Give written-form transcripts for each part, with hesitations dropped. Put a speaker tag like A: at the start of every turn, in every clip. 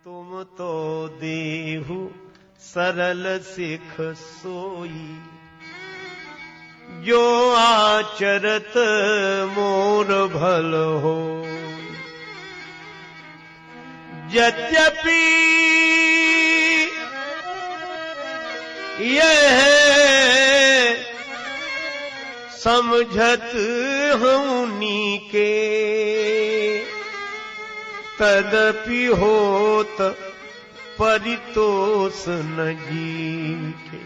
A: तुम तो देहु सरल सिख सोई, जो आचरत मोर भल हो। यद्यपि यह समझत हूँ नीके, तदपि होत परितोष न जीके।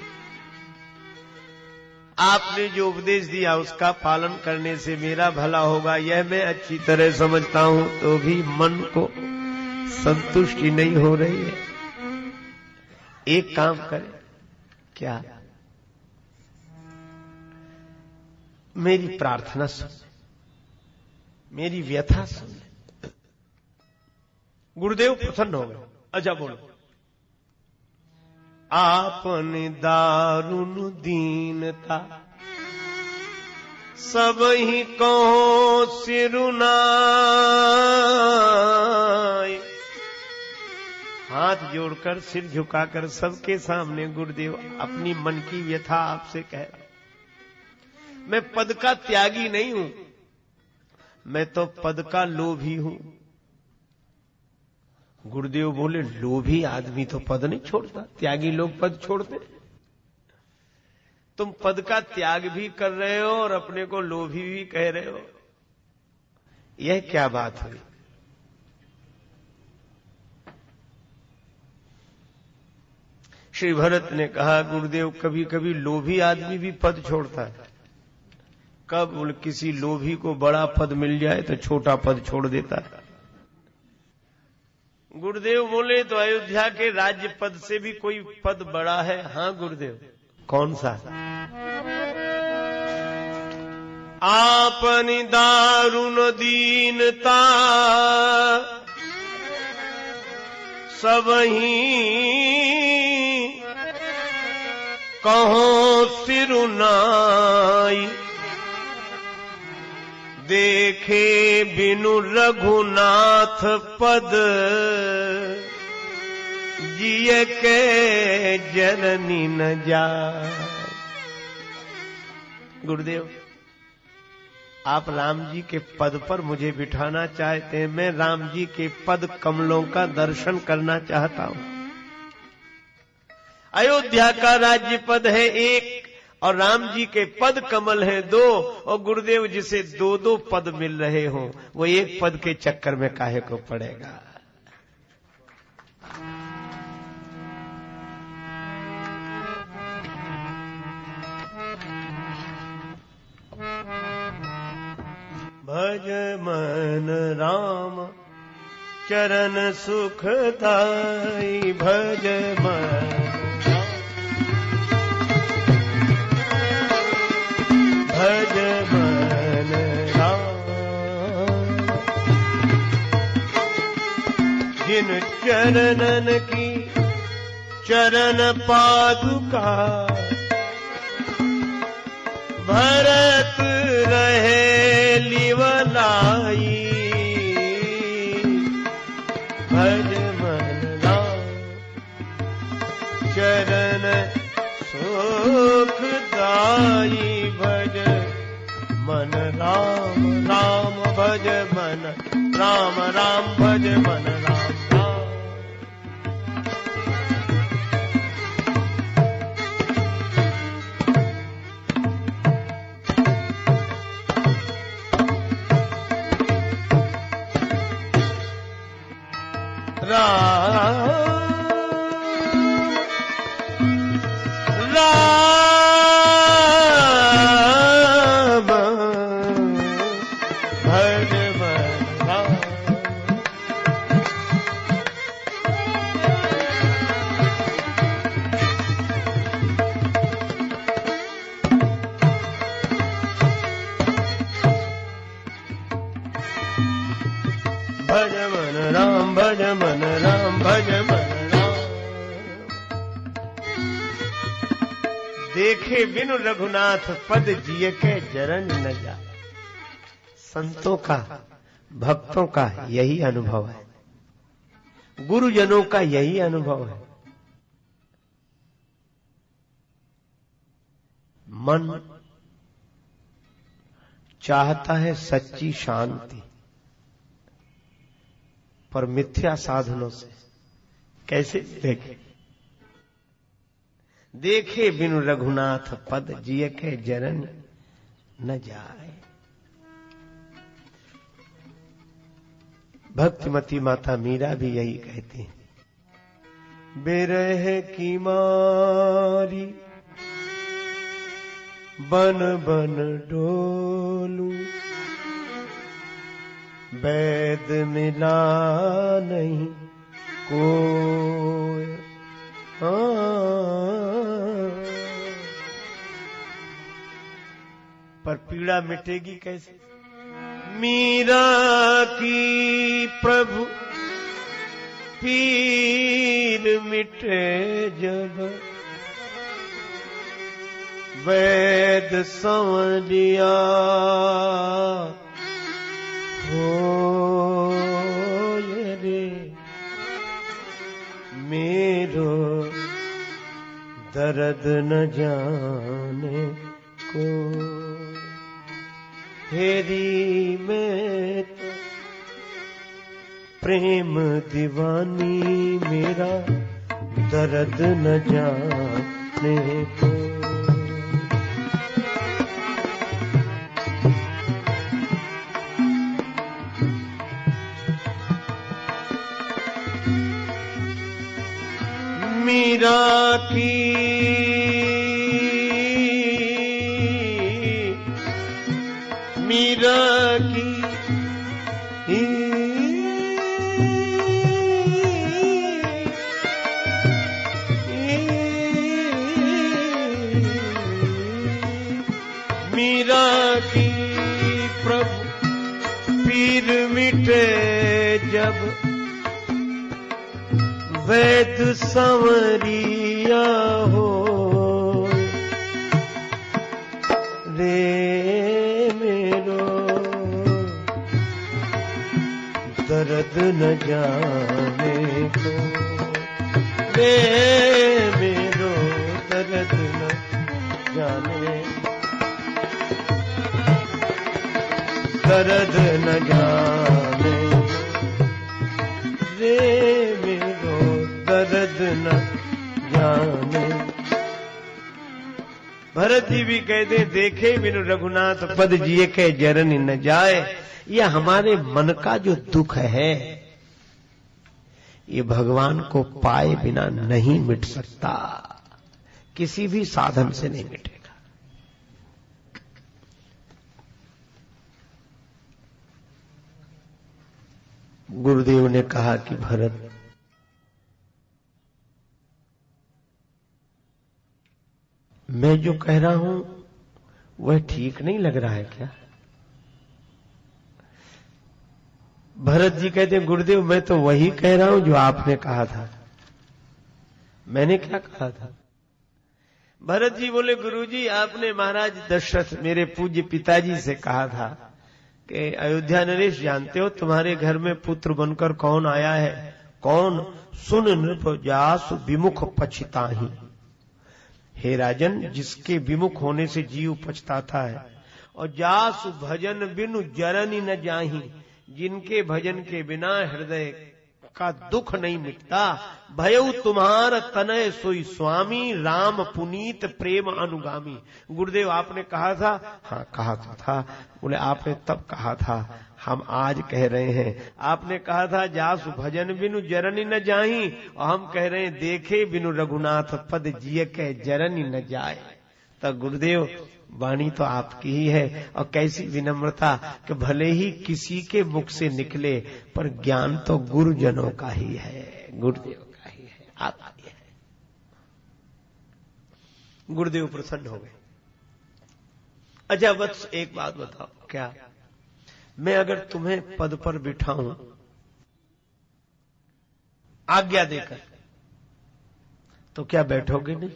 A: आपने जो उपदेश दिया उसका पालन करने से मेरा भला होगा, यह मैं अच्छी तरह समझता हूं, तो भी मन को संतुष्टि नहीं हो रही है। एक काम करें, क्या? मेरी प्रार्थना सुन, मेरी व्यथा सुन। गुरुदेव प्रसन्न हो गए। अच्छा बोलो। आपन दारुण दीनता सब ही कहो सिरुनाय। हाथ जोड़कर सिर झुकाकर सबके सामने गुरुदेव अपनी मन की व्यथा आपसे कह रहा। मैं पद का त्यागी नहीं हूं, मैं तो पद का लोभी हूं। गुरुदेव बोले, लोभी आदमी तो पद नहीं छोड़ता, त्यागी लोग पद छोड़ते। तुम पद का त्याग भी कर रहे हो और अपने को लोभी भी कह रहे हो, यह क्या बात हुई? श्री भरत ने कहा, गुरुदेव कभी कभी लोभी आदमी भी पद छोड़ता है। कब? बोले, किसी लोभी को बड़ा पद मिल जाए तो छोटा पद छोड़ देता है। गुरुदेव बोले, तो अयोध्या के राज्य पद से भी कोई पद बड़ा है? हाँ गुरुदेव। कौन सा? आपनी दारुण दीनता सबही कहो सिरुनाई। देखे बिनु रघुनाथ पद जिय के जननी न जाए। गुरुदेव, आप राम जी के पद पर मुझे बिठाना चाहते हैं, मैं राम जी के पद कमलों का दर्शन करना चाहता हूं। अयोध्या का राज्य पद है एक और राम जी के पद कमल है दो, और गुरुदेव जिसे दो दो पद मिल रहे हों वो एक पद के चक्कर में काहे को पड़ेगा? भज मन राम चरण सुखदाई। भज मन भज मन राम, जिन चरणन की चरण पादुका भरत रहे लिवलाई। भज मन राम चरण सुखदाई। भज मन राम राम भज मन राम राम भज मन राम राम। भज मन राम भज मन राम भज मन राम। देखे बिनु रघुनाथ पद जिय के जरन न जा। संतों का, भक्तों का यही अनुभव है। गुरुजनों का यही अनुभव है। मन चाहता है सच्ची शांति, पर मिथ्या साधनों से कैसे देखे? देखे बिनु रघुनाथ पद, जिय के जरन न जाए। भक्तिमती माता मीरा भी यही कहती है, बिरह की मारी बन बन डोलू, वैद मिला नहीं कोई। पर पीड़ा मिटेगी कैसे? मीरा की प्रभु पीर मिटे जब, वैद संवरिया हो रे मेरो दर्द न जाने को। हेरी में तो प्रेम दीवानी, मेरा दर्द न जाने को। मीरा की प्रभु पीर मिटे जब, वैद संवरिया हो रे मेरो दर्द न जाने को। रे मेरो दर्द न जाने, दर्द न जाने रे मेरो दर्द न जाने। भरत जी भी कहते, देखे बिनु रघुनाथ पद, जिए के जरन न जाए। यह हमारे मन का जो दुख है, ये भगवान को पाए बिना नहीं मिट सकता, किसी भी साधन से नहीं मिटेगा। गुरुदेव ने कहा कि भरत, मैं जो कह रहा हूं वह ठीक नहीं लग रहा है क्या? भरत जी कहते, गुरुदेव मैं तो वही कह रहा हूं जो आपने कहा था। मैंने क्या कहा था? भरत जी बोले, गुरुजी आपने महाराज दशरथ मेरे पूज्य पिताजी से कहा था कि अयोध्या नरेश, जानते हो तुम्हारे घर में पुत्र बनकर कौन आया है? कौन? सुन नृप जासु विमुख पछताहि। हे राजन, जिसके विमुख होने से जीव पछताता है। और जासु भजन बिनु जरनी न जाहि, जिनके भजन के बिना हृदय का दुख नहीं मिटता। भयउ तुम्हार तनय सोई स्वामी, राम पुनीत प्रेम अनुगामी। गुरुदेव आपने कहा था? हाँ कहा तो था। बोले आपने तब कहा था, हम आज कह रहे हैं। आपने कहा था जासु भजन बिनु जरनी न जाही, और हम कह रहे हैं देखे बिनु रघुनाथ पद, जिय के जरनी न जाए। तो गुरुदेव वाणी तो आपकी ही है, और कैसी विनम्रता कि भले ही किसी के मुख से निकले, पर ज्ञान तो गुरुजनों का ही है, गुरुदेव का ही है, आपका ही है। गुरुदेव प्रसन्न हो गए। अच्छा वत्स, एक बात बताओ, क्या मैं अगर तुम्हें पद पर बिठाऊं आज्ञा देकर, तो क्या बैठोगे नहीं?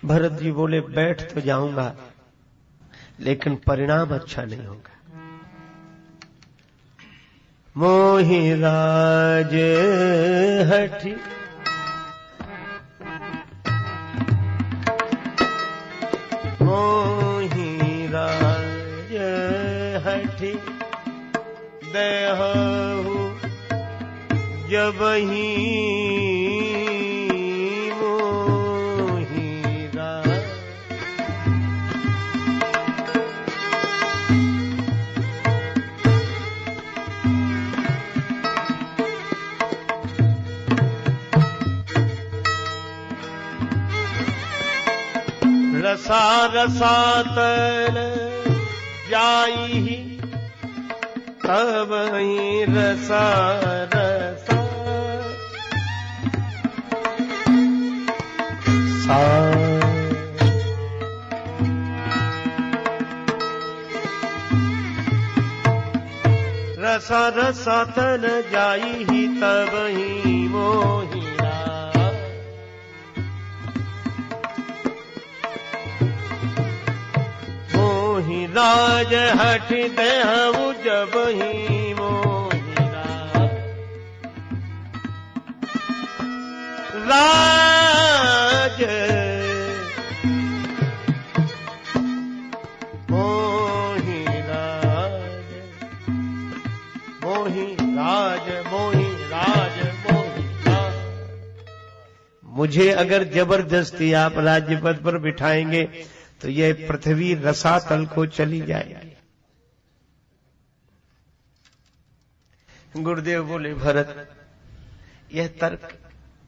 A: भरत जी बोले, बैठ तो जाऊंगा, लेकिन परिणाम अच्छा नहीं होगा। मोहि राज हठी मोहि राज हठी देहु जबहि मोहि राज। रसा रसातल जाई तब ही रसा रसा सा। रसा रसातल जाई तब ही मोहि राज हठ देहु जबहि मोहि राज मोहि राज मोहि राज मोहि राज मोहि राज। मुझे अगर जबरदस्ती आप राज्य पद पर बिठाएंगे तो यह पृथ्वी रसातल को चली जाएगी। गुरुदेव बोले भरत यह तर्क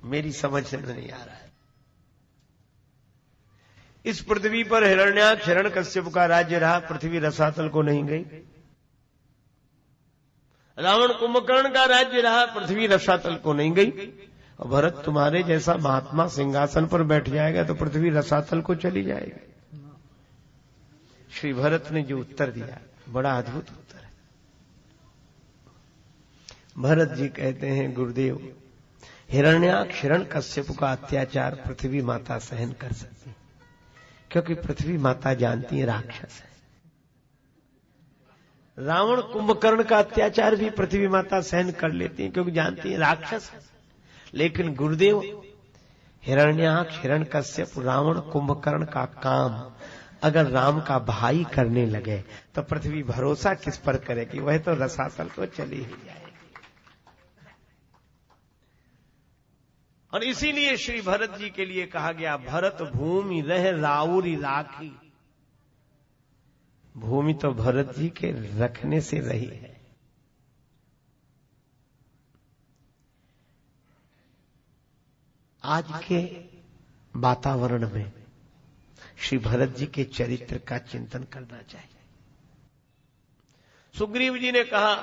A: मेरी समझ से नहीं आ रहा है। इस पृथ्वी पर हिरण्याक्ष हिरण्यकश्यप का राज्य रहा, पृथ्वी रसातल को नहीं गई। रावण कुंभकर्ण का राज्य रहा, पृथ्वी रसातल को नहीं गई। और भरत तुम्हारे जैसा महात्मा सिंहासन पर बैठ जाएगा तो पृथ्वी रसातल को चली जाएगी। श्री भरत ने जो उत्तर दिया बड़ा अद्भुत उत्तर है। भरत जी कहते हैं गुरुदेव हिरण्याक्ष हिरण्यकश्यप का अत्याचार पृथ्वी माता सहन कर सकती है, क्योंकि पृथ्वी माता जानती है राक्षस है। रावण कुंभकर्ण का अत्याचार भी पृथ्वी माता सहन कर लेती है, क्योंकि जानती है राक्षस है। लेकिन गुरुदेव हिरण्याक्ष हिरण्यकश्यप रावण कुंभकर्ण का काम अगर राम का भाई करने लगे तो पृथ्वी भरोसा किस पर करेगी? वह तो रसातल को चली ही जाएगी। और इसीलिए श्री भरत जी के लिए कहा गया भरत भूमि रह राउरी राखी। भूमि तो भरत जी के रखने से रही है। आज के वातावरण में श्री भरत जी के चरित्र का चिंतन करना चाहिए। सुग्रीव जी ने कहा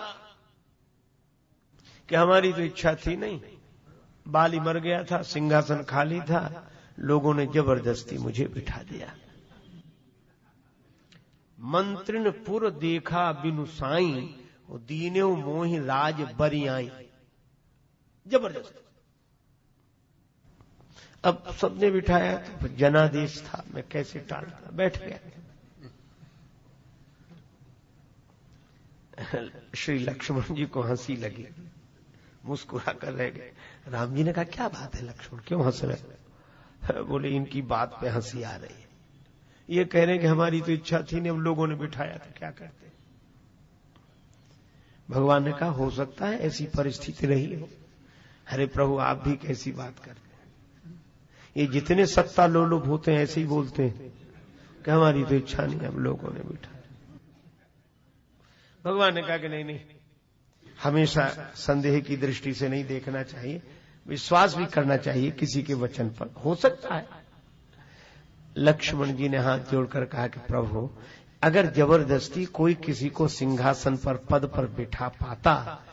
A: कि हमारी तो इच्छा थी नहीं, बाली मर गया था, सिंहासन खाली था, लोगों ने जबरदस्ती मुझे बिठा दिया। मंत्रिन पुर देखा बिनु साई दीनेउ मोहि राज बरियाई। जबरदस्ती अब सबने बिठाया तो जनादेश था, मैं कैसे टालता, बैठ गया। श्री लक्ष्मण जी को हंसी लगी, मुस्कुरा कर रह गए। राम जी ने कहा क्या बात है लक्ष्मण, क्यों हंस रहे? बोले इनकी बात पे हंसी आ रही है। ये कह रहे हैं कि हमारी तो इच्छा थी नहीं, अब लोगों ने बिठाया तो क्या करते। भगवान ने कहा हो सकता है ऐसी परिस्थिति रही हो। अरे प्रभु आप भी कैसी बात करते, ये जितने सत्ता लोलुप होते हैं ऐसे ही बोलते हैं कि हमारी तो इच्छा नहीं, अब लोगों ने बिठाया। भगवान ने कहा कि नहीं नहीं, हमेशा संदेह की दृष्टि से नहीं देखना चाहिए, विश्वास भी करना चाहिए किसी के वचन पर, हो सकता है। लक्ष्मण जी ने हाथ जोड़कर कहा कि प्रभु अगर जबरदस्ती कोई किसी को सिंहासन पर पद पर बिठा पाता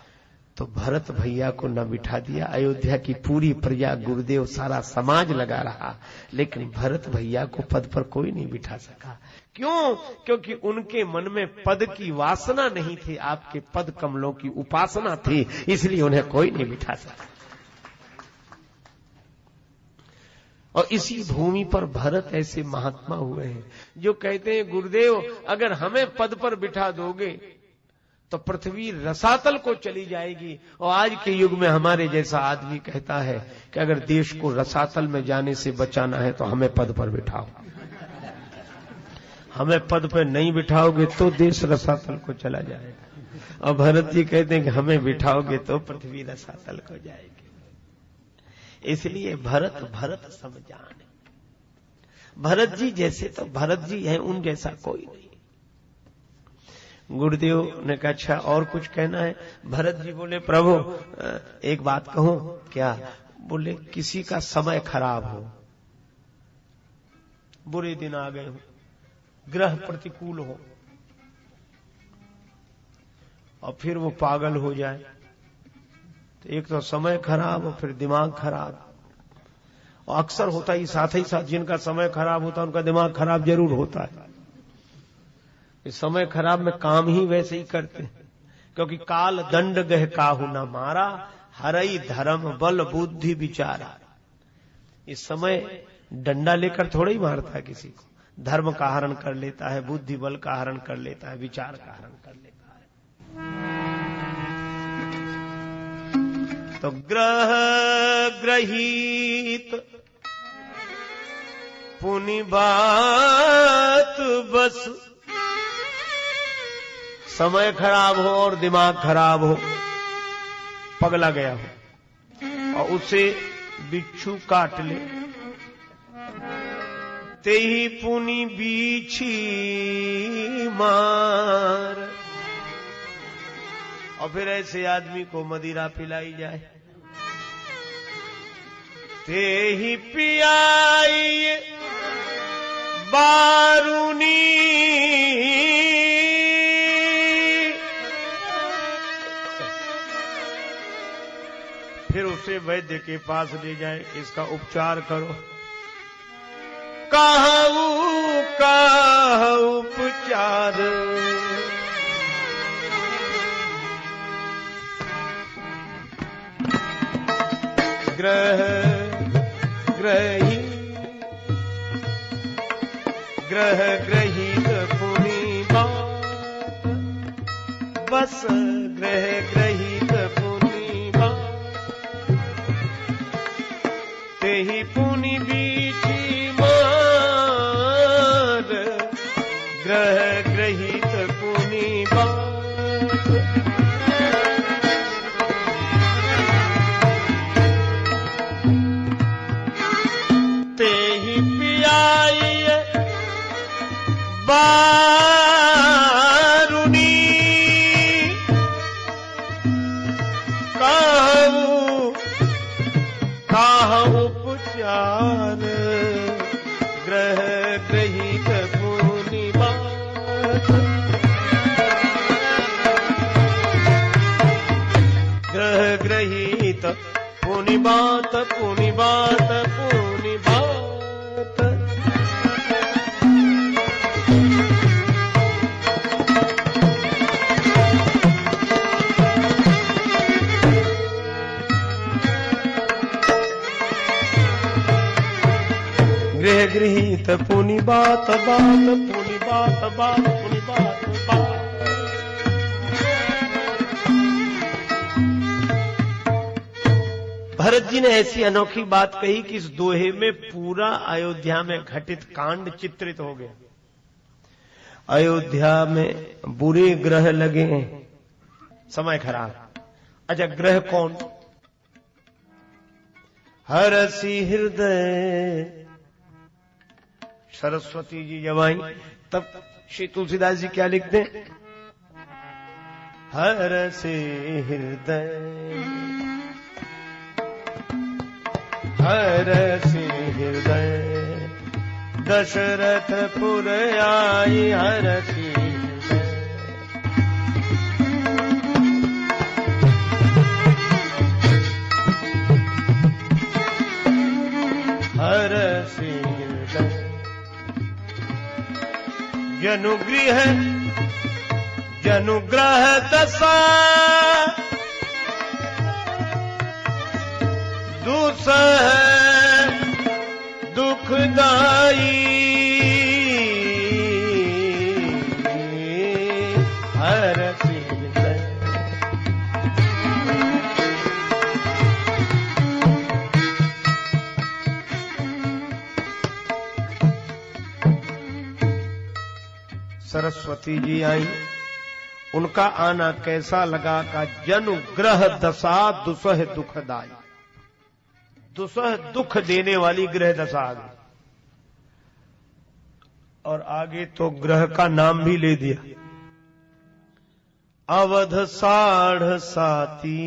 A: तो भरत भैया को न बिठा दिया, अयोध्या की पूरी प्रजा गुरुदेव सारा समाज लगा रहा, लेकिन भरत भैया को पद पर कोई नहीं बिठा सका। क्यों? क्योंकि उनके मन में पद की वासना नहीं थी, आपके पद कमलों की उपासना थी, इसलिए उन्हें कोई नहीं बिठा सका। और इसी भूमि पर भरत ऐसे महात्मा हुए हैं जो कहते हैं गुरुदेव अगर हमें पद पर बिठा दोगे तो पृथ्वी रसातल को चली जाएगी। और आज के युग में हमारे जैसा आदमी कहता है कि अगर देश को रसातल में जाने से बचाना है तो हमें पद पर बिठाओ। हमें पद पर नहीं बिठाओगे तो देश रसातल को चला जाएगा। और भरत जी कहते हैं कि हमें बिठाओगे तो पृथ्वी रसातल को जाएगी। इसलिए भरत भरत सम जान। भरत जी जैसे तो भरत जी हैं, उन जैसा कोई नहीं। गुरुदेव ने कहा अच्छा और कुछ कहना है? भरत जी बोले प्रभु एक बात कहूं क्या? बोले किसी का समय खराब हो, बुरे दिन आ गए हो, ग्रह प्रतिकूल हो और फिर वो पागल हो जाए, तो एक तो समय खराब और फिर दिमाग खराब। और अक्सर होता ही साथ जिनका समय खराब होता है उनका दिमाग खराब जरूर होता है। इस समय खराब में काम ही वैसे ही करते हैं, क्योंकि काल दंड गह काहू न मारा, हरई धर्म बल बुद्धि विचारा। इस समय डंडा लेकर थोड़ा ही मारता है किसी को, धर्म का हरण कर लेता है, बुद्धि बल का हरण कर लेता है, विचार का हरण कर लेता है। तो ग्रह ग्रहीत पुनि बात बस। समय खराब हो और दिमाग खराब हो, पगला गया हो और उसे बिच्छू काट ले, ते ही पुनि बीछी मार। और फिर ऐसे आदमी को मदिरा पिलाई जाए, ते ही पियाई बारूनी। फिर उसे वैद्य के पास ले जाए, इसका उपचार करो। कहूं का उपचार, ग्रह ग्रहीत पुनि बात बस। ग्रह ग्रहीत पुनि बात, ते ही पुनि बीछी मार। ग्रह ग्रहीत पुनि बात, ते ही पियाई बारूनी। कहूं उपचार, ग्रह ग्रहीत पुनि बात। ग्रह ग्रहीत पुनि बात, पुनि बात, पुनि बात। गृह गृहीत पुनि बात बात, पुनि बात बात, पुनि बात बात। भरत जी ने ऐसी अनोखी बात कही कि इस दोहे में पूरा अयोध्या में घटित कांड चित्रित हो गया। अयोध्या में बुरे ग्रह लगे, समय खराब। अच्छा ग्रह कौन? हरसी हृदय। सरस्वती जी जब आई तब श्री तुलसीदास जी क्या लिखते? हरसी हृदय, हरसी हृदय, दशरथ पुर आई हरसी हृदय। हरसी हृदय, जनुगृह जनुग्रह दशा, दुसह दुखदाई। हरसी हृदय, सरस्वती जी आई। उनका आना कैसा लगा का जनु ग्रह दशा दुसह दुखदाई, दुसह दुख देने वाली ग्रह दशा आ गई। और आगे तो ग्रह का नाम भी ले दिया, अवध साढ़ साती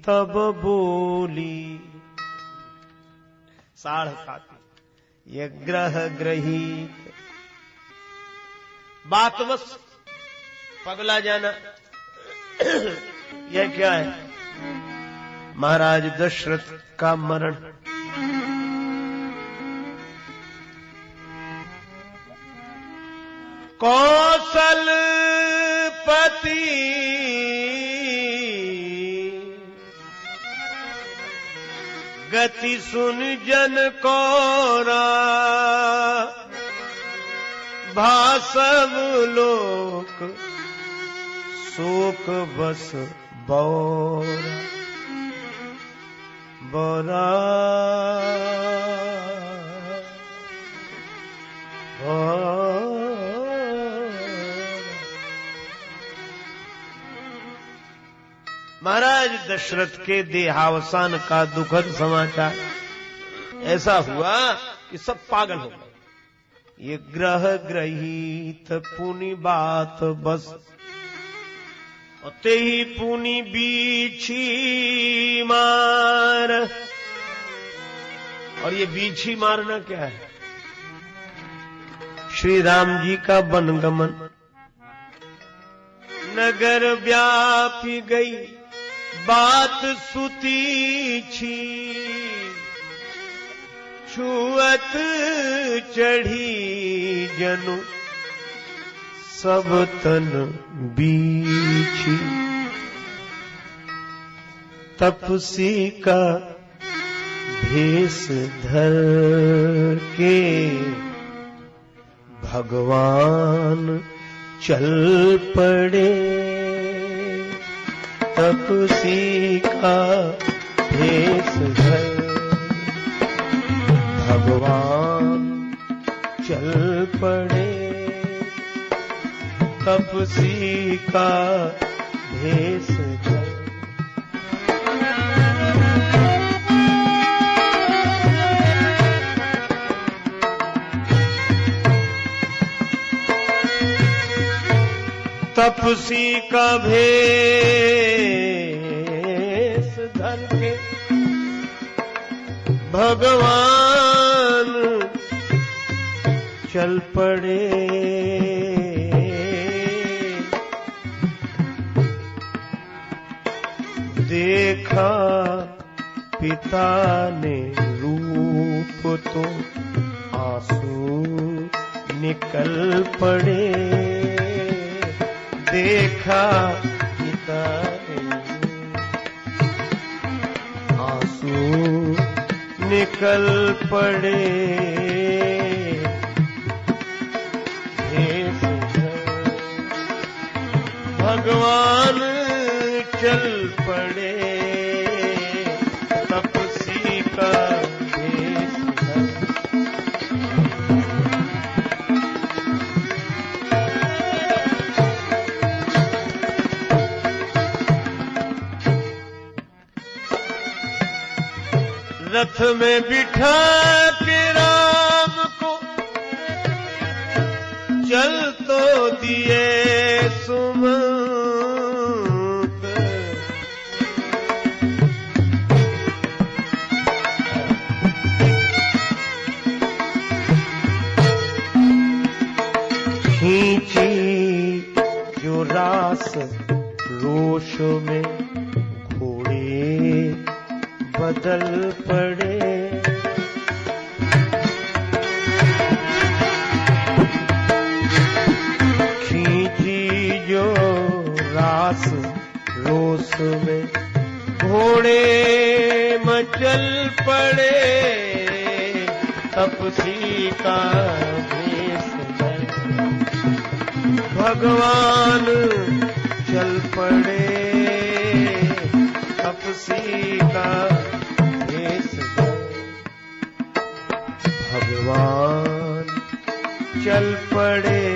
A: तब बोली। साढ़ साती ये ग्रह ग्रही, बात बस पगला जाना। यह क्या है? महाराज दशरथ का मरण। कौशलपति गति सुन जन कौरा, भासव लोक शोक बस बौरा बौरा महाराज दशरथ के देहावसान का दुखद समाचार ऐसा हुआ कि सब पागल हो गए। ये ग्रह ग्रहीत पुनि बात बस, ते ही पुनि बीछी मार। और ये बीछी मारना क्या है? श्री राम जी का वनगमन, नगर व्यापी गई बात सुती छी, छुअत चढ़ी जनु सब तन बीछी। तपसी का भेष धर के भगवान चल पड़े। तपसी का भेष धर भगवान चल पड़े। तपसी का भेष धर। तपसी का भेष धर के भगवान चल पड़े। देखा पिता ने रूप तो आंसू निकल पड़े। देखा पिता ने आंसू निकल पड़े। भगवान चल पड़े। तपसी का भेष धर। रथ में बिठा के राम को चल तो दिए सुमंत। खींची जो रास रोष में घोड़े बदल पड़े। खींची जो रास रोष में घोड़े मचल पड़े। तपसी का भेष धर भगवान चल पड़े। तपसी का भेष धर भगवान चल पड़े।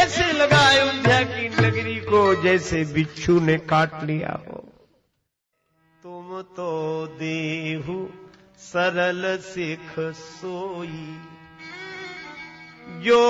A: ऐसे लगा अयोध्या की नगरी को जैसे बिच्छू ने काट लिया हो। तुम तो देहु सरल सिख सोई, जो